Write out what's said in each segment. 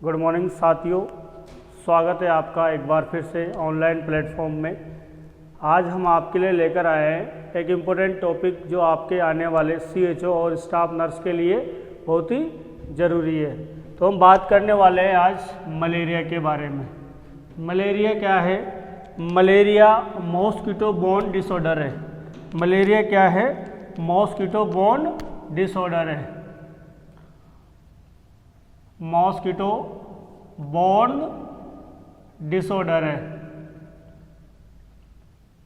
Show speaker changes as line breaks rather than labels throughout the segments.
Good morning साथियों, स्वागत है आपका एक बार फिर से ऑनलाइन प्लेटफॉर्म में। आज हम आपके लिए लेकर आए हैं एक इम्पोर्टेंट टॉपिक जो आपके आने वाले CHO और स्टाफ नर्स के लिए बहुत ही ज़रूरी है। तो हम बात करने वाले हैं आज मलेरिया के बारे में। मलेरिया क्या है? मलेरिया मॉस्किटो बोर्न डिसऑर्डर है। मलेरिया क्या है? मॉस्किटो बोर्न डिसऑर्डर है। मॉस्किटो बोर्न डिसऑर्डर है,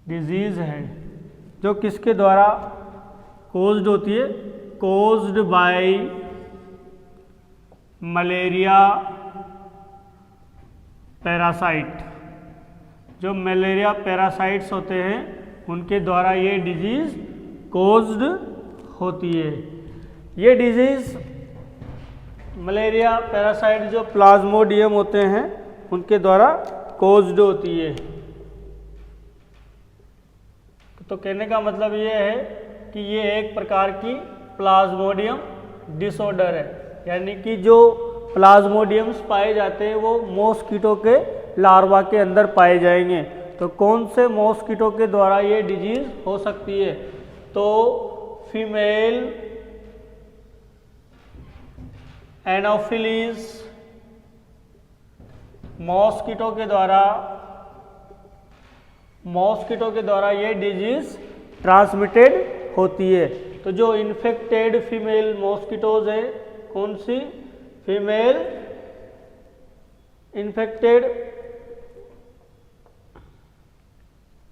डिजीज़ है जो किसके द्वारा कोज्ड होती है? Caused by malaria parasite. जो मलेरिया पैरासाइट्स होते हैं उनके द्वारा ये डिजीज़ कोज्ड होती है। ये डिजीज़ मलेरिया पैरासाइट जो प्लाज्मोडियम होते हैं उनके द्वारा कोज्ड होती है। तो कहने का मतलब ये है कि ये एक प्रकार की प्लाज्मोडियम डिसऑर्डर है, यानी कि जो प्लाज्मोडियम्स पाए जाते हैं वो मॉस्किटो के लार्वा के अंदर पाए जाएंगे। तो कौन से मॉस्किटो के द्वारा ये डिजीज़ हो सकती है? तो फीमेल एनोफिलीज मॉस्किटो के द्वारा ये डिजीज ट्रांसमिटेड होती है। तो जो इन्फेक्टेड फीमेल मॉस्किटोज है, कौन सी? फीमेल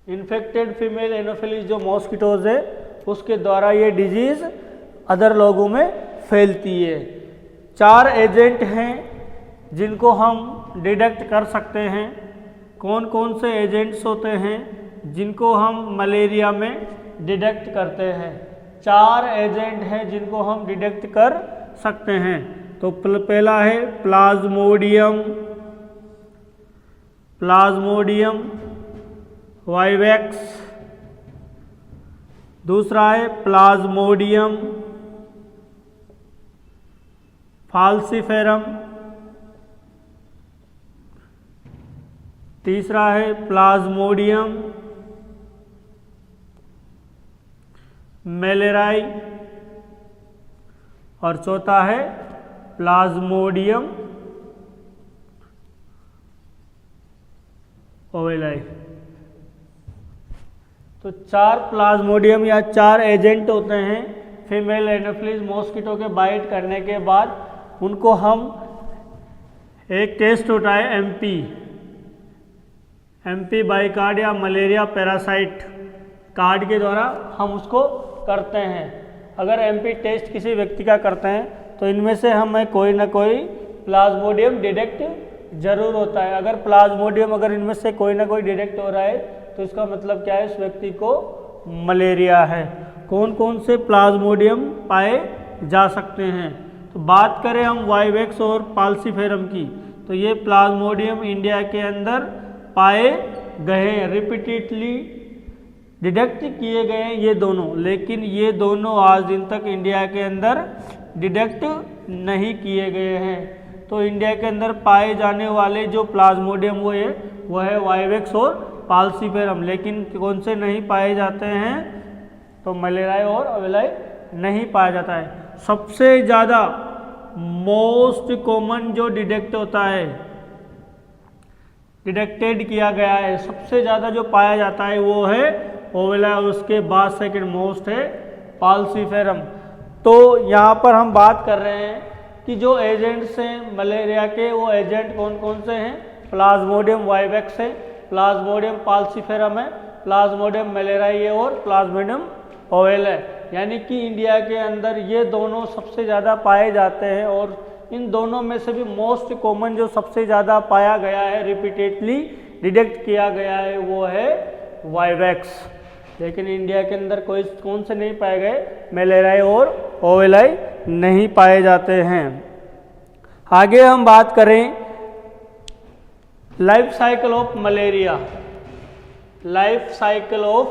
इन्फेक्टेड फीमेल एनोफिलीज जो मॉस्किटोज है उसके द्वारा ये डिजीज अदर लोगों में फैलती है। 4 एजेंट हैं जिनको हम डिटेक्ट कर सकते हैं। कौन कौन से एजेंट्स होते हैं जिनको हम मलेरिया में डिटेक्ट करते हैं? 4 एजेंट हैं जिनको हम डिटेक्ट कर सकते हैं। तो पहला है प्लाज्मोडियम वाइवेक्स। दूसरा है प्लाज्मोडियम फाल्सिफेरम। तीसरा है प्लाज्मोडियम मेलेराई और चौथा है प्लाज्मोडियम ओवेलाई। तो 4 प्लाज्मोडियम या 4 एजेंट होते हैं फीमेल एनोफिलीज मॉस्किटो के बाइट करने के बाद। उनको हम एक टेस्ट होता है एमपी बाई कार्ड या मलेरिया पैरासाइट कार्ड के द्वारा हम उसको करते हैं। अगर एमपी टेस्ट किसी व्यक्ति का करते हैं तो इनमें से हमें कोई ना कोई प्लाज्मोडियम डिटेक्ट जरूर होता है। अगर प्लाज्मोडियम अगर इनमें से कोई ना कोई डिटेक्ट हो रहा है तो इसका मतलब क्या है? उस व्यक्ति को मलेरिया है। कौन कौन से प्लाज्मोडियम पाए जा सकते हैं? तो बात करें हम वाइवेक्स और पाल्सिफेरम की, तो ये प्लाज्मोडियम इंडिया के अंदर पाए गए हैं, रिपीटेडली डिटेक्ट किए गए हैं ये दोनों, लेकिन ये दोनों आज दिन तक इंडिया के अंदर डिटेक्ट नहीं किए गए हैं। तो इंडिया के अंदर पाए जाने वाले जो प्लाज्मोडियम वो है वाइवेक्स और पाल्सिफेरम, लेकिन कौन से नहीं पाए जाते हैं? तो मलेरिया और ओवेलाई नहीं पाया जाता है। सबसे ज़्यादा मोस्ट कॉमन जो डिटेक्ट होता है, डिटेक्टेड किया गया है, सबसे ज़्यादा जो पाया जाता है वो है ओवेलाई और उसके बाद सेकंड मोस्ट है पाल्सिफेरम। तो यहाँ पर हम बात कर रहे हैं कि जो एजेंट्स हैं मलेरिया के, वो एजेंट कौन कौन से हैं? प्लाज्मोडियम वाइवेक्स है, प्लाज्मोडियम पाल्सिफेरम है, प्लाज्मोडियम मेलेराई और प्लाज्मोडियम ओवेलाई। यानी कि इंडिया के अंदर ये दोनों सबसे ज़्यादा पाए जाते हैं और इन दोनों में से भी मोस्ट कॉमन जो सबसे ज़्यादा पाया गया है, रिपीटेडली डिटेक्ट किया गया है, वो है वाइवेक्स। लेकिन इंडिया के अंदर कौन से नहीं पाए गए? मलेरिया और ओवेलाई नहीं पाए जाते हैं। आगे हम बात करें life cycle of malaria. Life cycle of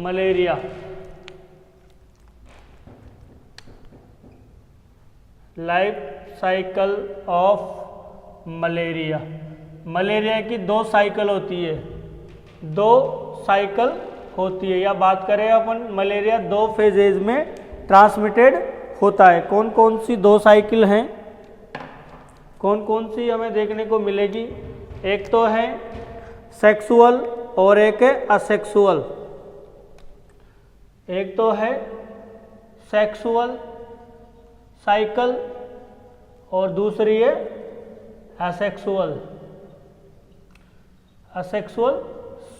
malaria life cycle of malaria. Malaria की 2 साइकिल होती है, 2 साइकिल होती है, या बात करें अपन मलेरिया 2 फेजेज में ट्रांसमिटेड होता है। कौन कौन सी 2 साइकिल हैं, कौन कौन सी हमें देखने को मिलेगी? एक तो है सेक्सुअल और एक है असेक्सुअल। एक तो है सेक्सुअल साइकिल और दूसरी है असेक्सुअल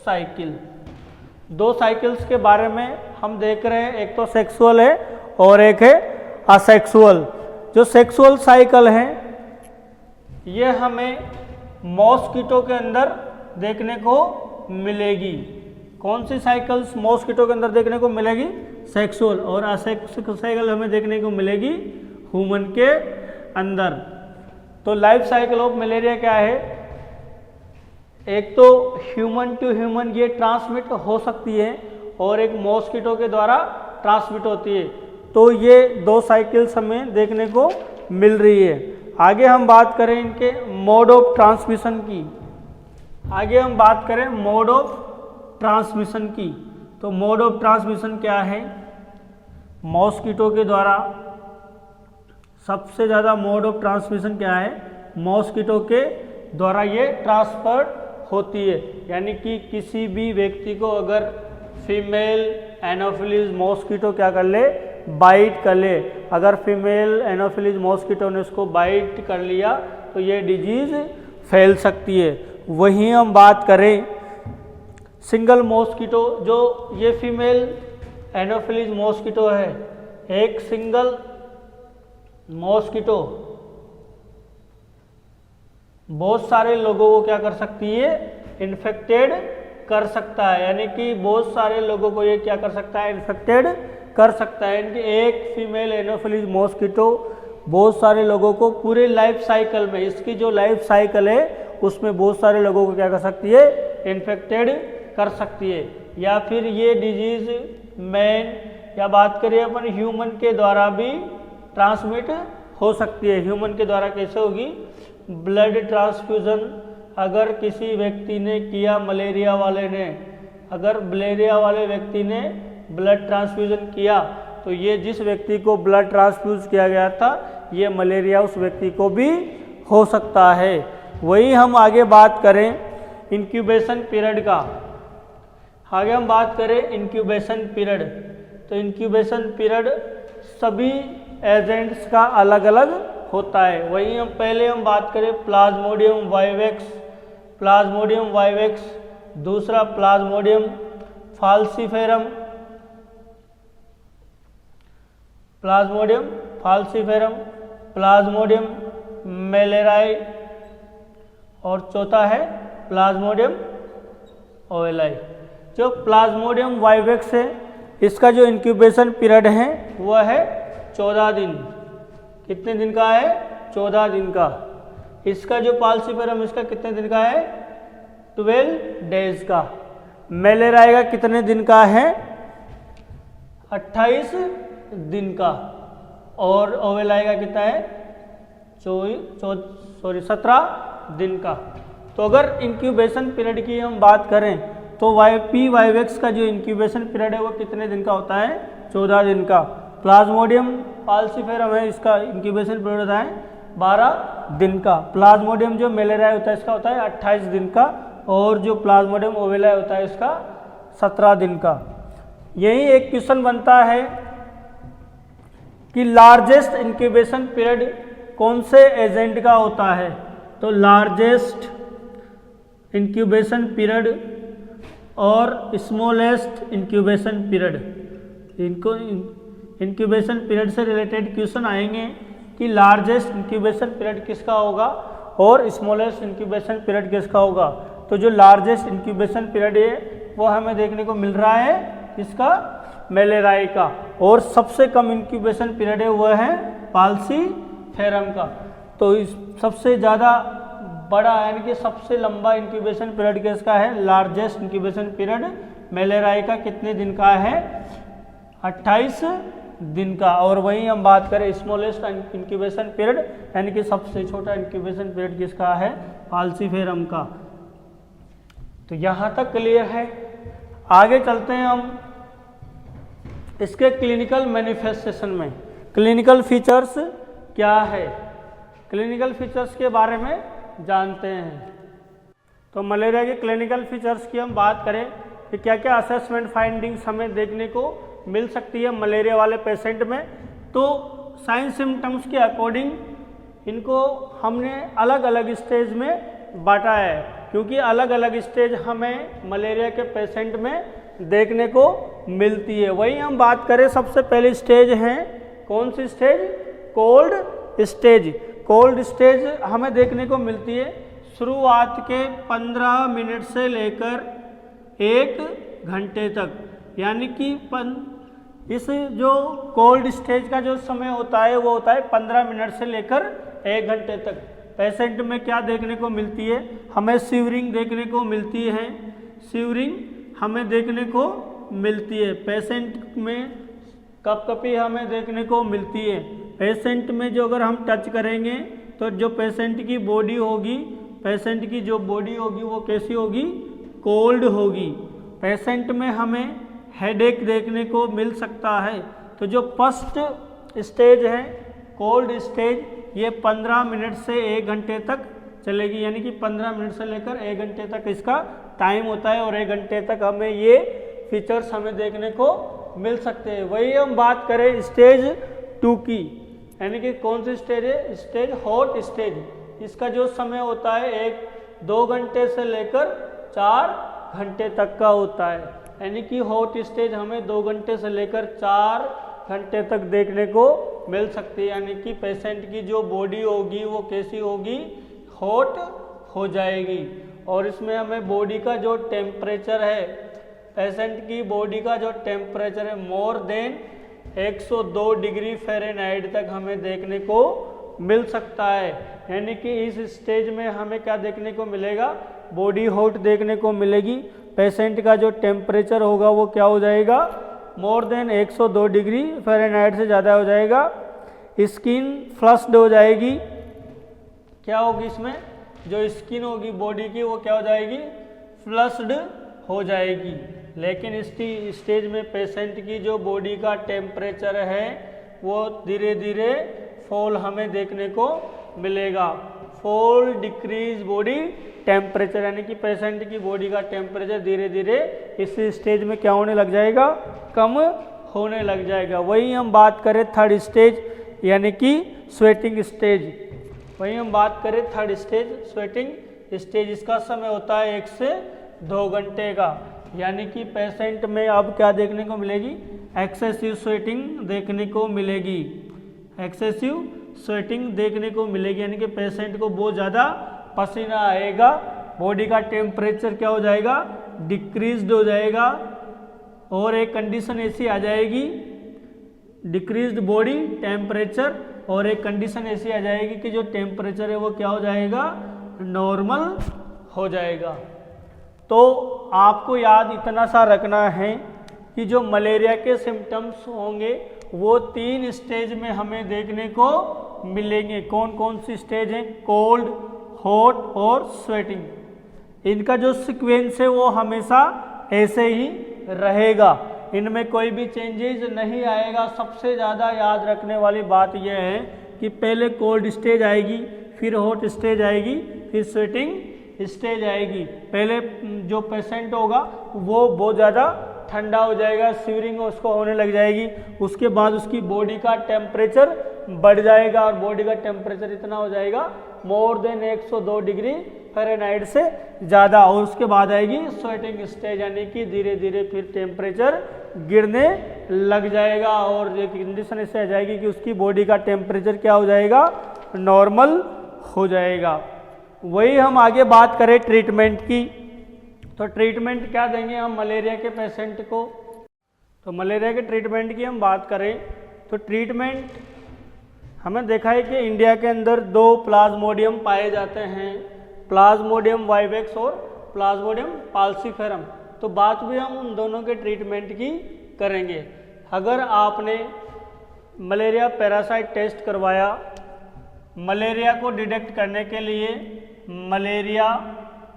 साइकिल। 2 साइकिल्स के बारे में हम देख रहे हैं, एक तो सेक्सुअल है और एक है असेक्सुअल। जो सेक्सुअल साइकिल है ये हमें मॉस्किटो के अंदर देखने को मिलेगी। कौन सी साइकिल्स मॉस्किटो के अंदर देखने को मिलेगी? सेक्सुअल। और असेक्सुअल साइकिल हमें देखने को मिलेगी ह्यूमन के अंदर। तो लाइफ साइकिल ऑफ मलेरिया क्या है? एक तो ह्यूमन टू ह्यूमन ये ट्रांसमिट हो सकती है और एक मॉस्किटो के द्वारा ट्रांसमिट होती है। तो ये 2 साइकिल्स हमें देखने को मिल रही है। आगे हम बात करें इनके मोड ऑफ ट्रांसमिशन की। आगे हम बात करें मोड ऑफ ट्रांसमिशन की। तो मोड ऑफ ट्रांसमिशन क्या है? मॉस्किटो के द्वारा सबसे ज़्यादा मोड ऑफ ट्रांसमिशन क्या है? मॉस्किटो के द्वारा ये ट्रांसफर होती है। यानी कि किसी भी व्यक्ति को अगर फीमेल एनोफिलीज मॉस्किटो क्या कर ले? बाइट कर ले। अगर फीमेल एनोफिलीज मॉस्किटो ने उसको बाइट कर लिया तो ये डिजीज फैल सकती है। वहीं हम बात करें सिंगल मॉस्किटो, जो ये फीमेल एनोफिलीज मॉस्किटो है, एक सिंगल मॉस्किटो बहुत सारे लोगों को क्या कर सकती है? इन्फेक्टेड कर सकता है। यानी कि बहुत सारे लोगों को ये क्या कर सकता है? इन्फेक्टेड कर सकता है। यानी कि एक फीमेल एनोफिलीज मॉस्किटो बहुत सारे लोगों को पूरे लाइफ साइकिल में, इसकी जो लाइफ साइकिल है उसमें बहुत सारे लोगों को क्या कर सकती है? इन्फेक्टेड कर सकती है। या फिर ये डिजीज मैन या बात करिए अपन ह्यूमन के द्वारा भी ट्रांसमिट हो सकती है। ह्यूमन के द्वारा कैसे होगी? ब्लड ट्रांसफ्यूजन अगर किसी व्यक्ति ने किया, मलेरिया वाले ने, अगर मलेरिया वाले व्यक्ति ने ब्लड ट्रांसफ्यूजन किया तो ये जिस व्यक्ति को ब्लड ट्रांसफ्यूज किया गया था ये मलेरिया उस व्यक्ति को भी हो सकता है। वही हम आगे बात करें इंक्यूबेशन पीरियड का। आगे हम बात करें इंक्यूबेशन पीरियड। तो इंक्यूबेशन पीरियड सभी एजेंट्स का अलग अलग होता है। वही हम पहले हम बात करें प्लाज्मोडियम वाइवेक्स, दूसरा प्लाज्मोडियम फाल्सीफेरम, प्लाज्मोडियम मेलेराई और चौथा है प्लाज्मोडियम ओवेलाई। जो प्लाज्मोडियम वाइवेक्स है इसका जो इंक्यूबेशन पीरियड है वह है 14 दिन। कितने दिन का है? 14 दिन का। इसका जो फाल्सीफेरम इसका कितने दिन का है? 12 डेज का। मेलेराई का कितने दिन का है? 28 दिन का। और ओवेलाई का कितना है? 17 दिन का। तो अगर इंक्यूबेशन पीरियड की हम बात करें तो पी वाइवेक्स का जो इंक्यूबेशन पीरियड है वो कितने दिन का होता है? 14 दिन का। प्लाज्मोडियम फाल्सीफेरम है इसका इंक्यूबेशन पीरियड होता है 12 दिन का। प्लाज्मोडियम जो मेलेराई होता है इसका होता है 28 दिन का और जो प्लाज्मोडियम ओवेलाई होता है इसका 17 दिन का। यही एक क्वेश्चन बनता है कि लार्जेस्ट इंक्यूबेशन पीरियड कौन से एजेंट का होता है? तो लार्जेस्ट इंक्यूबेशन पीरियड और स्मॉलेस्ट इंक्यूबेशन पीरियड, इनको इंक्यूबेशन पीरियड से रिलेटेड क्वेश्चन आएंगे कि लार्जेस्ट इंक्यूबेशन पीरियड किसका होगा और स्मॉलेस्ट इंक्यूबेशन पीरियड किसका होगा। तो जो लार्जेस्ट इंक्यूबेशन पीरियड है वो हमें देखने को मिल रहा है इसका मेलेराई का, और सबसे कम इंक्यूबेशन पीरियड है वह है फाल्सीफेरम का। तो इस सबसे ज़्यादा बड़ा यानी कि सबसे लंबा इंक्यूबेशन पीरियड किसका है? लार्जेस्ट इंक्यूबेशन पीरियड मेलेराई का कितने दिन का है? 28 दिन का। और वहीं हम बात करें स्मॉलेस्ट इंक्यूबेशन पीरियड यानी कि सबसे छोटा इंक्यूबेशन पीरियड किसका है, फाल्सीफेरम का। तो यहाँ तक क्लियर है। आगे चलते हैं हम इसके क्लिनिकल मैनिफेस्टेशन में। क्लिनिकल फीचर्स क्या है, क्लिनिकल फीचर्स के बारे में जानते हैं। तो मलेरिया के क्लिनिकल फीचर्स की हम बात करें कि क्या क्या असेसमेंट फाइंडिंग्स हमें देखने को मिल सकती है मलेरिया वाले पेशेंट में। तो साइन सिम्टम्स के अकॉर्डिंग इनको हमने अलग अलग स्टेज में बांटा है, क्योंकि अलग अलग स्टेज हमें मलेरिया के पेशेंट में देखने को मिलती है। वही हम बात करें, सबसे पहली स्टेज है कौन सी stage, cold stage. Cold stage हमें देखने को मिलती है शुरुआत के 15 मिनट से लेकर 1 घंटे तक, यानी कि इस जो कोल्ड स्टेज का जो समय होता है वो होता है 15 मिनट से लेकर 1 घंटे तक। पेशेंट में क्या देखने को मिलती है, हमें शिवरिंग देखने को मिलती है, शिवरिंग हमें देखने को मिलती है। पेशेंट में कपकपी हमें देखने को मिलती है। पेशेंट में जो अगर हम टच करेंगे तो जो पेशेंट की बॉडी होगी, पेशेंट की जो बॉडी होगी वो कैसी होगी, कोल्ड होगी। पेशेंट में हमें हेडेक देखने को मिल सकता है। तो जो फर्स्ट स्टेज है कोल्ड स्टेज, ये 15 मिनट से 1 घंटे तक चलेगी, यानी कि 15 मिनट से लेकर 1 घंटे तक इसका टाइम होता है और 1 घंटे तक हमें ये फीचर्स हमें देखने को मिल सकते हैं। वही हम बात करें स्टेज 2 की, यानी कि कौन सी स्टेज है, स्टेज हॉट स्टेज। इसका जो समय होता है 1-2 घंटे से लेकर 4 घंटे तक का होता है, यानी कि हॉट स्टेज हमें 2 घंटे से लेकर 4 घंटे तक देखने को मिल सकती है। यानी कि पेशेंट की जो बॉडी होगी वो कैसी होगी, हॉट हो जाएगी। और इसमें हमें बॉडी का जो टेम्परेचर है, पेशेंट की बॉडी का जो टेम्परेचर है मोर देन 102 डिग्री फ़ारेनहाइट तक हमें देखने को मिल सकता है। यानी कि इस स्टेज में हमें क्या देखने को मिलेगा, बॉडी हॉट देखने को मिलेगी। पेशेंट का जो टेम्परेचर होगा वो क्या हो जाएगा, मोर देन 102 डिग्री फ़ारेनहाइट से ज़्यादा हो जाएगा। स्किन फ्लश्ड हो जाएगी, क्या होगी इसमें, जो स्किन होगी बॉडी की वो क्या हो जाएगी, फ्लश्ड हो जाएगी। लेकिन इस स्टेज में पेशेंट की जो बॉडी का टेम्परेचर है वो धीरे धीरे फॉल हमें देखने को मिलेगा। फॉल डिक्रीज बॉडी टेम्परेचर, यानी कि पेशेंट की बॉडी का टेम्परेचर धीरे धीरे इस स्टेज में क्या होने लग जाएगा, कम होने लग जाएगा। वही हम बात करें थर्ड स्टेज, यानी कि स्वेटिंग स्टेज। वही हम बात करें थर्ड स्टेज, स्वेटिंग स्टेज। इसका समय होता है 1 से 2 घंटे का, यानी कि पेशेंट में अब क्या देखने को मिलेगी, एक्सेसिव स्वेटिंग देखने को मिलेगी। एक्सेसिव स्वेटिंग देखने को मिलेगी, यानी कि पेशेंट को बहुत ज़्यादा पसीना आएगा, बॉडी का टेम्परेचर क्या हो जाएगा, डिक्रीज्ड हो जाएगा। और एक कंडीशन ऐसी आ जाएगी, डिक्रीज्ड बॉडी टेम्परेचर, और एक कंडीशन ऐसी आ जाएगी कि जो टेम्परेचर है वो क्या हो जाएगा, नॉर्मल हो जाएगा। तो आपको याद इतना सा रखना है कि जो मलेरिया के सिम्टम्स होंगे वो 3 स्टेज में हमें देखने को मिलेंगे। कौन कौन सी स्टेज हैं, कोल्ड, हॉट और स्वेटिंग। इनका जो सीक्वेंस है वो हमेशा ऐसे ही रहेगा, इनमें कोई भी चेंजेस नहीं आएगा। सबसे ज़्यादा याद रखने वाली बात यह है कि पहले कोल्ड स्टेज आएगी, फिर हॉट स्टेज आएगी, फिर स्वेटिंग स्टेज आएगी। पहले जो पेशेंट होगा वो बहुत ज़्यादा ठंडा हो जाएगा, शिवरिंग उसको होने लग जाएगी। उसके बाद उसकी बॉडी का टेम्परेचर बढ़ जाएगा और बॉडी का टेम्परेचर इतना हो जाएगा मोर देन 102 डिग्री फ़ारेनहाइट से ज़्यादा। और उसके बाद आएगी स्वेटिंग स्टेज, यानी कि धीरे धीरे फिर टेम्परेचर गिरने लग जाएगा और एक कंडीशन ऐसे आ जाएगी कि उसकी बॉडी का टेम्परेचर क्या हो जाएगा, नॉर्मल हो जाएगा। वही हम आगे बात करें ट्रीटमेंट की, तो ट्रीटमेंट क्या देंगे हम मलेरिया के पेशेंट को। तो मलेरिया के ट्रीटमेंट की हम बात करें तो ट्रीटमेंट हमें देखा है कि इंडिया के अंदर 2 प्लाज्मोडियम पाए जाते हैं, प्लाज्मोडियम वाइवेक्स और प्लाज्मोडियम फाल्सीफेरम। तो बात भी हम उन दोनों के ट्रीटमेंट की करेंगे। अगर आपने मलेरिया पैरासाइट टेस्ट करवाया। मलेरिया को डिटेक्ट करने के लिए मलेरिया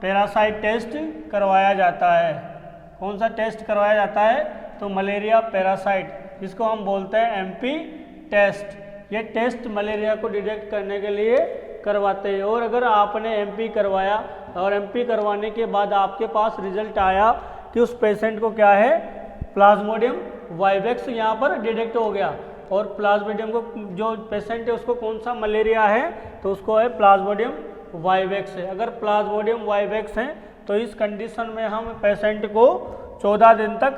पैरासाइट टेस्ट करवाया जाता है। कौन सा टेस्ट करवाया जाता है? तो मलेरिया पैरासाइट, जिसको हम बोलते हैं एमपी टेस्ट। ये टेस्ट मलेरिया को डिटेक्ट करने के लिए करवाते हैं। और अगर आपने एमपी करवाया और एमपी करवाने के बाद आपके पास रिजल्ट आया कि उस पेशेंट को क्या है, प्लाज्मोडियम वाइवेक्स यहाँ पर डिटेक्ट हो गया, और प्लाज्मोडियम को जो पेशेंट है उसको कौन सा मलेरिया है, तो उसको है प्लाज्मोडियम वाइवेक्स है। अगर प्लाज्मोडियम वाइवेक्स है तो इस कंडीशन में हम पेशेंट को 14 दिन तक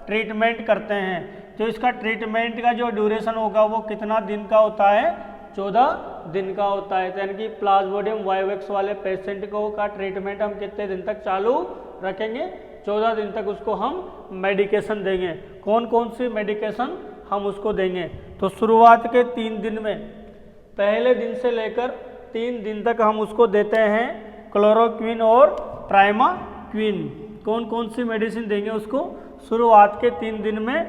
ट्रीटमेंट करते हैं। तो इसका ट्रीटमेंट का जो ड्यूरेशन होगा वो कितना दिन का होता है? 14 दिन का होता है। यानी कि प्लाज्मोडियम वाइवेक्स वाले पेशेंट को का ट्रीटमेंट हम कितने दिन तक चालू रखेंगे? 14 दिन तक उसको हम मेडिकेशन देंगे। कौन कौन सी मेडिकेशन हम उसको देंगे? तो शुरुआत के 3 दिन में, पहले दिन से लेकर 3 दिन तक हम उसको देते हैं क्लोरोक्विन और प्राइमाक्विन। कौन कौन सी मेडिसिन देंगे उसको? शुरुआत के 3 दिन में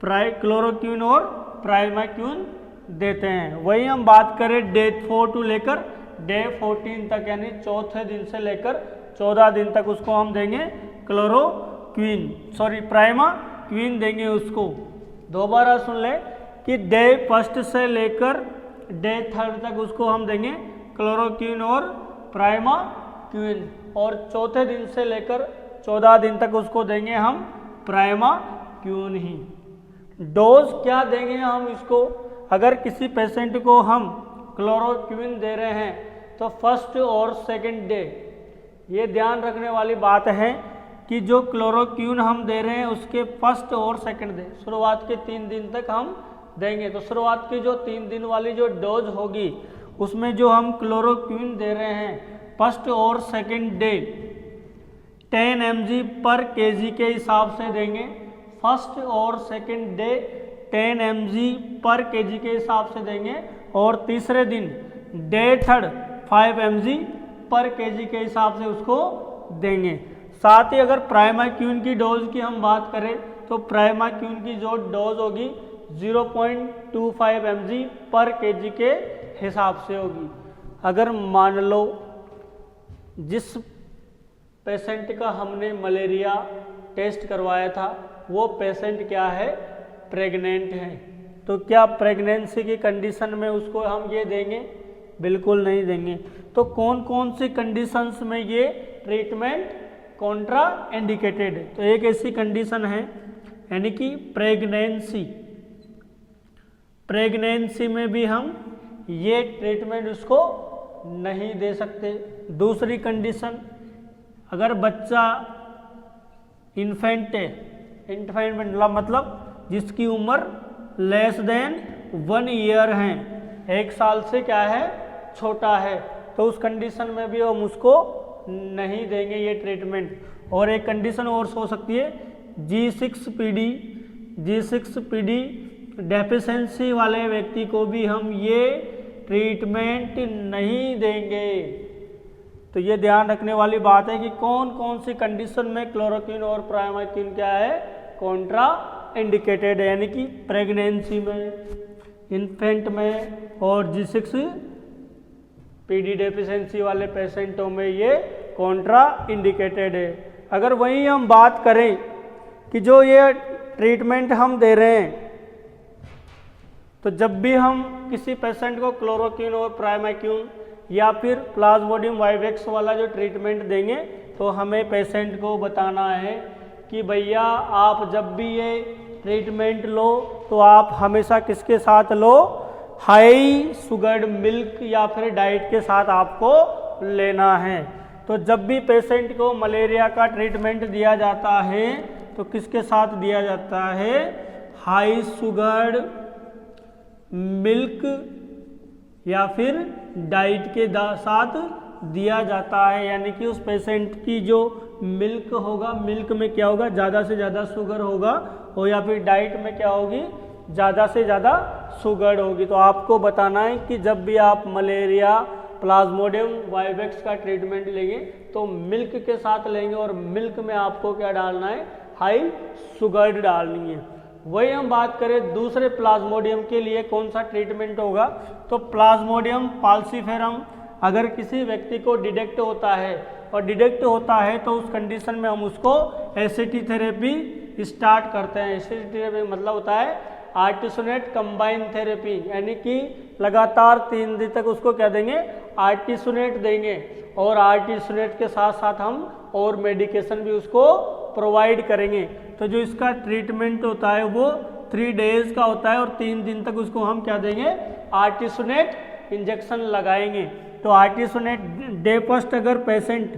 क्लोरोक्विन और प्राइमाक्विन देते हैं। वही हम बात करें डे 4 टू लेकर डे 14 तक, यानी चौथे दिन से लेकर 14 दिन तक उसको हम देंगे प्राइमाक्विन देंगे उसको। दोबारा सुन ले कि डे 1 से लेकर डे 3 तक उसको हम देंगे क्लोरोक्विन और प्राइमाक्विन, और चौथे दिन से लेकर 14 दिन तक उसको देंगे हम प्राइमाक्विन ही। डोज क्या देंगे हम इसको? अगर किसी पेशेंट को हम क्लोरोक्विन दे रहे हैं तो फर्स्ट और सेकंड डे, ये ध्यान रखने वाली बात है कि जो क्लोरोक्विन हम दे रहे हैं उसके फर्स्ट और सेकंड डे, शुरुआत के 3 दिन तक हम देंगे। तो शुरुआत की जो 3 दिन वाली जो डोज होगी उसमें जो हम क्लोरोक्विन दे रहे हैं फर्स्ट और सेकंड डे 10 mg पर kg के हिसाब से देंगे। फर्स्ट और सेकंड डे 10 mg पर kg के हिसाब से देंगे, और तीसरे दिन डे 3 5 mg पर kg के हिसाब से उसको देंगे। साथ ही अगर प्राइमाक्विन की डोज की हम बात करें तो प्राइमाक्विन की जो डोज होगी 0.25 mg पर kg के हिसाब से होगी। अगर मान लो जिस पेशेंट का हमने मलेरिया टेस्ट करवाया था वो पेशेंट क्या है, प्रेग्नेंट है, तो क्या प्रेगनेंसी की कंडीशन में उसको हम ये देंगे? बिल्कुल नहीं देंगे। तो कौन कौन सी कंडीशंस में ये ट्रीटमेंट कॉन्ट्रा इंडिकेटेड है? तो एक ऐसी कंडीशन है यानी कि प्रेगनेंसी में भी हम ये ट्रीटमेंट उसको नहीं दे सकते। दूसरी कंडीशन, अगर बच्चा इन्फेंट है, इन्फेंट मतलब जिसकी उम्र लेस देन 1 ईयर है, 1 साल से क्या है, छोटा है, तो उस कंडीशन में भी हम उसको नहीं देंगे ये ट्रीटमेंट। और एक कंडीशन और हो सकती है G6PD डेफिशिएंसी वाले व्यक्ति को भी हम ये ट्रीटमेंट नहीं देंगे। तो ये ध्यान रखने वाली बात है कि कौन कौन सी कंडीशन में क्लोरोक्विन और प्राइमाक्विन क्या है, कॉन्ट्रा इंडिकेटेड है, यानी कि प्रेगनेंसी में, इन्फेंट में और G6PD डेफिशिएंसी वाले पेशेंटों में ये कॉन्ट्रा इंडिकेटेड है। अगर वहीं हम बात करें कि जो ये ट्रीटमेंट हम दे रहे हैं, तो जब भी हम किसी पेशेंट को क्लोरोक्विन और प्राइमाक्विन या फिर प्लाज्मोडियम वाइवेक्स वाला जो ट्रीटमेंट देंगे तो हमें पेशेंट को बताना है कि भैया आप जब भी ये ट्रीटमेंट लो तो आप हमेशा किसके साथ लो, हाई शुगर्ड मिल्क या फिर डाइट के साथ आपको लेना है। तो जब भी पेशेंट को मलेरिया का ट्रीटमेंट दिया जाता है तो किसके साथ दिया जाता है, हाई शुगर्ड मिल्क या फिर डाइट के साथ दिया जाता है। यानी कि उस पेशेंट की जो मिल्क होगा, मिल्क में क्या होगा, ज़्यादा से ज़्यादा शुगर होगा, और या फिर डाइट में क्या होगी, ज़्यादा से ज़्यादा शुगर होगी। तो आपको बताना है कि जब भी आप मलेरिया प्लाज्मोडियम वाइवेक्स का ट्रीटमेंट लेंगे तो मिल्क के साथ लेंगे, और मिल्क में आपको क्या डालना है, हाई शुगर डालनी है। वही हम बात करें दूसरे प्लाज्मोडियम के लिए कौन सा ट्रीटमेंट होगा, तो प्लाज्मोडियम फाल्सिफेरम अगर किसी व्यक्ति को डिटेक्ट होता है और डिटेक्ट होता है तो उस कंडीशन में हम उसको एसिटी थेरेपी स्टार्ट करते हैं। एसिटी थेरेपी मतलब होता है आर्टिसोनेट कंबाइन थेरेपी, यानी कि लगातार 3 दिन तक उसको क्या देंगे, आर्टिसोनेट देंगे और आर्टिसोनेट के साथ साथ हम और मेडिकेशन भी उसको प्रोवाइड करेंगे। तो जो इसका ट्रीटमेंट होता है वो 3 डेज का होता है और 3 दिन तक उसको हम क्या देंगे, आर्टिसोनेट इंजेक्शन लगाएंगे। तो आर्टिसोनेट डे फर्स्ट अगर पेशेंट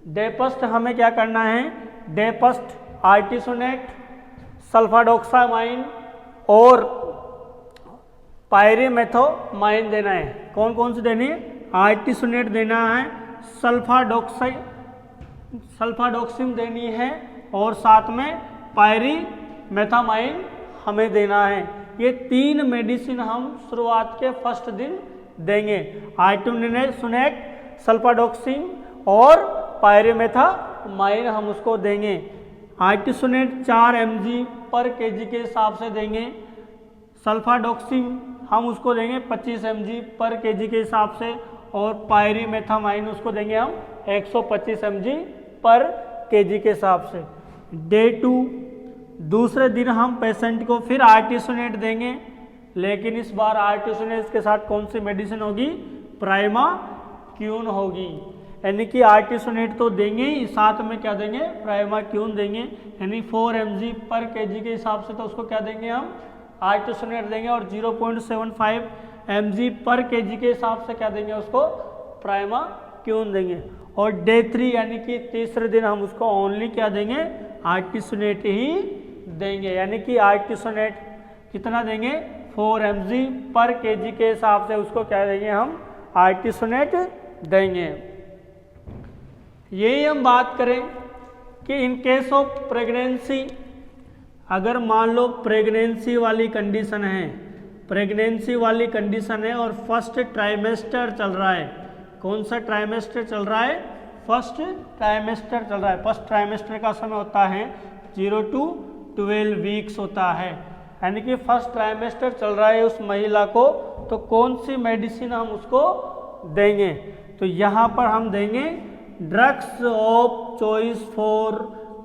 डे फर्स्ट हमें क्या करना है, डे फर्स्ट आर्टिसोनेट, सल्फाडोक्सामाइन और पायरिमेथोमाइन देना है। कौन कौन सी देनी है, आर्टिसोनेट देना है, सल्फाडोक्सिम देनी है और साथ में पायरिमेथामाइन हमें देना है। ये 3 मेडिसिन हम शुरुआत के फर्स्ट दिन देंगे, आर्टिसोनेट, सल्फाडोक्सिम और पायरिमेथामाइन हम उसको देंगे। आर्टिसोनेट 4 mg पर kg के हिसाब से देंगे, सल्फाडोक्सिम हम उसको देंगे 25 mg पर kg के हिसाब से और पायरिमेथामाइन उसको देंगे हम 125 mg पर kg के हिसाब से। डे 2 दूसरे दिन हम पेशेंट को फिर आर्टिसोनेट देंगे, लेकिन इस बार आर्टिसोनेट के साथ कौन सी मेडिसिन होगी, प्राइमाक्यून होगी। यानी कि आर्टिसोनेट तो देंगे ही, साथ में क्या देंगे, प्राइमाक्यून देंगे, यानी 4 mg पर kg के हिसाब से तो उसको क्या देंगे हम, आर्टिसोनेट देंगे और 0.75 mg पर kg के हिसाब से क्या देंगे उसको, प्राइमाक्यून देंगे। और डे 3 यानी कि तीसरे दिन हम उसको ओनली क्या देंगे, आर्टिसोनेट ही देंगे। यानी कि आर्टिसोनेट कितना देंगे, 4 mg पर kg के हिसाब से उसको क्या देंगे हम, आर्टिसोनेट देंगे। यही हम बात करें कि इन केस ऑफ प्रेगनेंसी, अगर मान लो प्रेगनेंसी वाली कंडीशन है, प्रेगनेंसी वाली कंडीशन है और फर्स्ट ट्राइमेस्टर चल रहा है। कौन सा ट्राइमेस्टर चल रहा है, फर्स्ट ट्राइमेस्टर चल रहा है। फर्स्ट ट्राइमेस्टर का समय होता है 0 to 12 वीक्स होता है, यानी कि फर्स्ट ट्राइमेस्टर चल रहा है उस महिला को, तो कौन सी मेडिसिन हम उसको देंगे, तो यहाँ पर हम देंगे drugs of choice for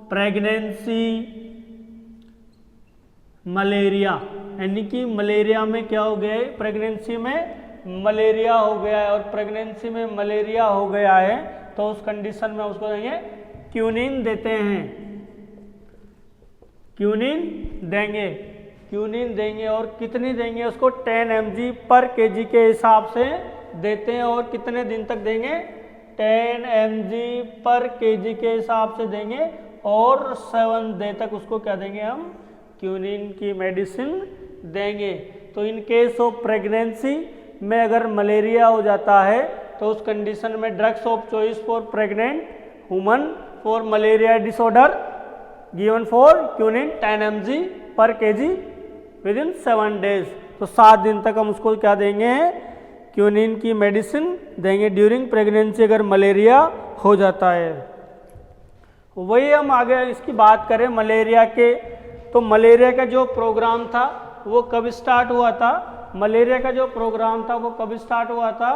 pregnancy malaria. यानी कि मलेरिया में क्या हो गया है, प्रेगनेंसी में मलेरिया हो गया है और प्रेगनेंसी में मलेरिया हो गया है तो उस कंडीशन में उसको देंगे क्यूनिन देते हैं, क्यूनिन देंगे और कितनी देंगे उसको, 10 mg पर kg के हिसाब से देते हैं और कितने दिन तक देंगे, 10 mg पर kg के हिसाब से देंगे और 7 डे तक उसको क्या देंगे हम, क्यूनिन की मेडिसिन देंगे। तो इन केस ऑफ प्रेगनेंसी में अगर मलेरिया हो जाता है तो उस कंडीशन में drugs of choice for pregnant woman for malaria disorder given for quinine 10 mg पर kg विद इन 7 डेज। तो 7 दिन तक हम उसको क्या देंगे, क्यूनिन की मेडिसिन देंगे ड्यूरिंग प्रेगनेंसी अगर मलेरिया हो जाता है। वही हम आगे इसकी बात करें मलेरिया के, तो मलेरिया का जो प्रोग्राम था वो कब स्टार्ट हुआ था, मलेरिया का जो प्रोग्राम था वो कब स्टार्ट हुआ था,